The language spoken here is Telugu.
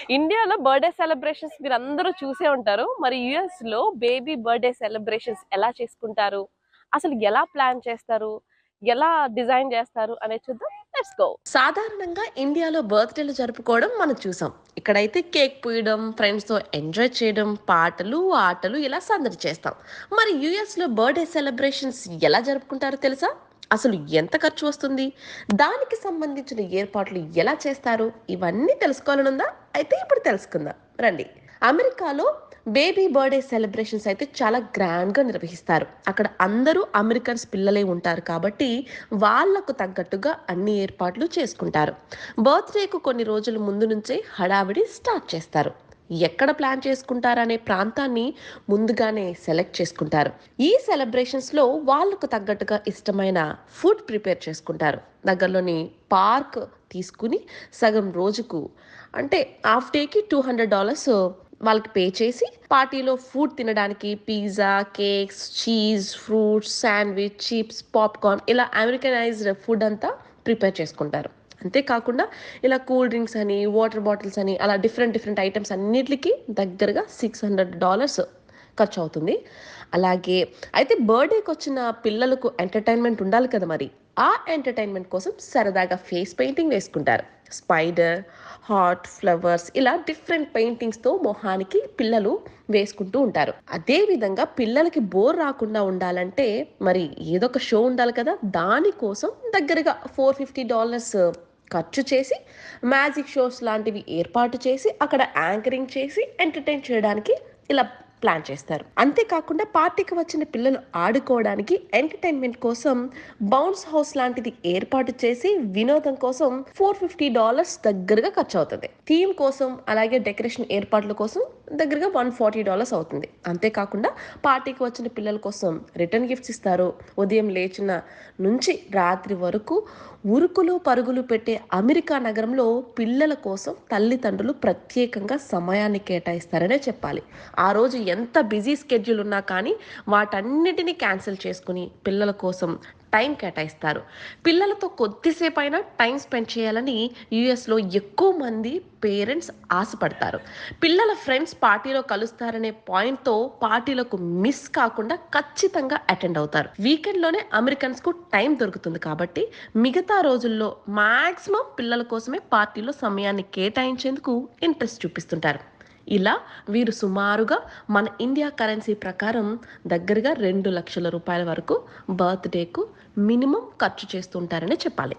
ఇండియాలో బర్త్‌డే సెలబ్రేషన్స్ మీరందరూ చూసే ఉంటారు. మరి యూఎస్‌లో బేబీ బర్త్‌డే సెలబ్రేషన్స్ ఎలా చేసుకుంటారు? అసలు ఎలా ప్లాన్ చేస్తారు? ఎలా డిజైన్ చేస్తారు అనేది చూద్దాం. Let's go. సాధారణంగా ఇండియాలో బర్త్‌డేలు జరుపుకోవడం మనం చూసాం. ఇక్కడైతే కేక్ పూయడం, ఫ్రెండ్స్‌తో ఎంజాయ్ చేయడం, పాటలు, ఆటలు ఇలా సందడి చేస్తాం. మరి యూఎస్‌లో బర్త్‌డే సెలబ్రేషన్స్ ఎలా జరుపుకుంటారో తెలుసా? అసలు ఎంత ఖర్చు వస్తుంది? దానికి సంబంధించిన ఏర్పాట్లు ఎలా చేస్తారు? ఇవన్నీ తెలుసుకోవాలనుందా? అయితే ఇప్పుడు తెలుసుకుందాం. రండి. అమెరికాలో బేబీ బర్త్‌డే సెలబ్రేషన్స్ అయితే చాలా గ్రాండ్‌గా నిర్వహిస్తారు. అక్కడ అందరూ అమెరికన్స్ పిల్లలే ఉంటారు కాబట్టి, వాళ్ళకు తగ్గట్టుగా అన్ని ఏర్పాట్లు చేసుకుంటారు. బర్త్‌డేకు కొన్ని రోజుల ముందు నుంచే హడావిడి స్టార్ట్ చేస్తారు. ఎక్కడ ప్లాన్ చేసుకుంటారనే ప్రాంతాన్ని ముందుగానే సెలెక్ట్ చేసుకుంటారు. ఈ సెలబ్రేషన్స్‌లో వాళ్ళకు తగ్గట్టుగా ఇష్టమైన ఫుడ్ ప్రిపేర్ చేసుకుంటారు. దగ్గరలోని పార్క్ తీసుకుని సగం రోజుకు అంటే హాఫ్ డేకి $200 వాళ్ళకి పే చేసి పార్టీలో ఫుడ్ తినడానికి pizza, cakes, cheese, fruits, sandwich, chips, popcorn ఇలా అమెరికనైజ్డ్ ఫుడ్ అంతా ప్రిపేర్ చేసుకుంటారు. అంతేకాకుండా ఇలా కూల్ డ్రింక్స్ అని, వాటర్ బాటిల్స్ అని అలా డిఫరెంట్ డిఫరెంట్ ఐటెమ్స్ అన్నిట్లికి దగ్గరగా $600 ఖర్చవుతుంది. అలాగే అయితే బర్త్‌డేకొచ్చిన పిల్లలకు ఎంటర్‌టైన్‌మెంట్ ఉండాలి కదా మరి. ఆ ఎంటర్‌టైన్‌మెంట్ కోసం సరదాగా ఫేస్ పెయింటింగ్ వేసుకుంటారు. స్పైడర్, హార్ట్, ఫ్లవర్స్ ఇలా డిఫరెంట్ పెయింటింగ్స్‌తో మొహానికి పిల్లలు వేసుకుంటూ ఉంటారు. అదే విధంగా పిల్లలకి బోర్ రాకుండా ఉండాలంటే మరి ఏదో ఒక షో ఉండాలి కదా! దానికోసం దగ్గరగా $450 ఖర్చు చేసి మ్యాజిక్ షోస్ లాంటివి ఏర్పాటు చేసి అక్కడ యాంకరింగ్ చేసి ఎంటర్‌టైన్ చేయడానికి ఇలా ప్లాన్ చేస్తారు. అంతేకాకుండా పార్టీకి వచ్చిన పిల్లలు ఆడుకోవడానికి ఎంటర్‌టైన్‌మెంట్ కోసం బౌన్స్ హౌస్ లాంటిది ఏర్పాటు చేసి వినోదం కోసం $450 దగ్గరగా ఖర్చవుతది. థీమ్ కోసం అలాగే డెకరేషన్ ఏర్పాట్ల కోసం దగ్గరగా $140 అవుతుంది. అంతేకాకుండా పార్టీకి వచ్చిన పిల్లల కోసం రిటర్న్ గిఫ్ట్స్ ఇస్తారు. ఉదయం లేచిన నుంచి రాత్రి వరకు ఉరుకులు పరుగులు పెట్టే అమెరికా నగరంలో పిల్లల కోసం తల్లిదండ్రులు ప్రత్యేకంగా సమయాన్ని కేటాయిస్తారనే చెప్పాలి. ఆ రోజు ఎంత బిజీ స్కెడ్యూల్ ఉన్నా కానీ వాటన్నిటిని క్యాన్సిల్ చేసుకుని పిల్లల కోసం టైం కేటాయిస్తారు. పిల్లలతో కొద్దిసేపైనా టైం స్పెండ్ చేయాలని యూఎస్‌లో ఎక్కువ మంది పేరెంట్స్ ఆశపడతారు. పిల్లల ఫ్రెండ్స్ పార్టీలో కలుస్తారనే పాయింట్‌తో పార్టీలకు మిస్ కాకుండా ఖచ్చితంగా అటెండ్ అవుతారు. వీకెండ్‌లోనే అమెరికన్స్‌కు టైం దొరుకుతుంది కాబట్టి మిగతా రోజుల్లో మాక్సిమం పిల్లల కోసమే పార్టీలో సమయాన్ని కేటాయించేందుకు ఇంట్రెస్ట్ చూపిస్తుంటారు. ఇలా వీరు సుమారుగా మన ఇండియా కరెన్సీ ప్రకారం దగ్గరగా 2,00,000 రూపాయల వరకు బర్త్‌డేకు మినిమమ్ ఖర్చు చేస్తూ ఉంటారనే చెప్పాలి.